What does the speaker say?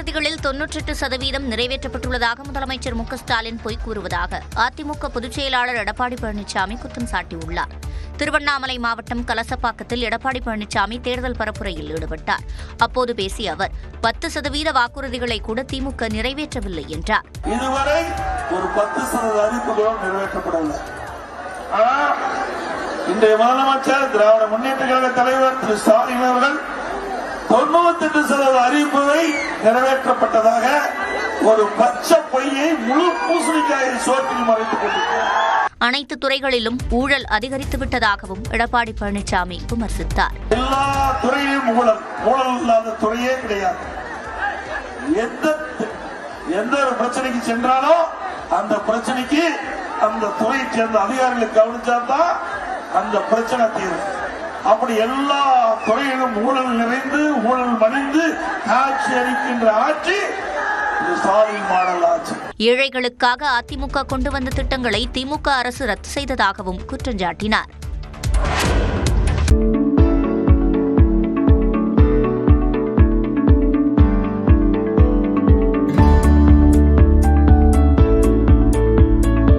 வாக்குறுதிகளில் 98% நிறைவேற்றப்பட்டுள்ளதாக முதலமைச்சர் மு.க.ஸ்டாலின் பொய் கூறுவதாக அதிமுக பொதுச் செயலாளர் எடப்பாடி பழனிசாமி குற்றம் சாட்டியுள்ளார். திருவண்ணாமலை மாவட்டம் கலசப்பாக்கத்தில் எடப்பாடி பழனிசாமி தேர்தல் பரப்புரையில் ஈடுபட்டார். அப்போது பேசிய அவர் 10% வாக்குறுதிகளை கூட திமுக நிறைவேற்றவில்லை என்றார். இதுவரை ஒரு 10% அறிவிப்புகளும் நிறைவேற்றப்படவில்லை. இன்றைய முதலமைச்சர் திராவிட முன்னேற்ற கழக தலைவர் திரு ஸ்டாலின் அவர்கள் 98% அறிவிப்புகளை நிறைவேற்றப்பட்டதாக ஒரு பச்சை பொய்யை முழு பூசணிக்காயை சோற்றில் மறைத்துக் கொண்டிருக்கிறார். அனைத்து துறைகளிலும் ஊழல் அதிகரித்து விட்டதாகவும் எடப்பாடி பழனிசாமி விமர்சித்தார். எல்லா துறையிலும் ஊழல் இல்லாத துறையே கிடையாது. எந்த ஒரு பிரச்சனைக்கு சென்றாலும் அந்த பிரச்சனைக்கு அந்த துறையை சேர்ந்த அதிகாரிகளை கவனிச்சாதான் அந்த பிரச்சனை தீரும். அப்படி எல்லா துறையிலும் ஊழல் நிறைந்து ஊழல் மணிந்து ஆட்சி அளிக்கின்ற ஆட்சி ஸ்டாலின் மாடல் ஆட்சி. ஏழைகளுக்காக அதிமுக கொண்டு வந்த திட்டங்களை திமுக அரசு ரத்து செய்ததாகவும் குற்றம் சாட்டினார்.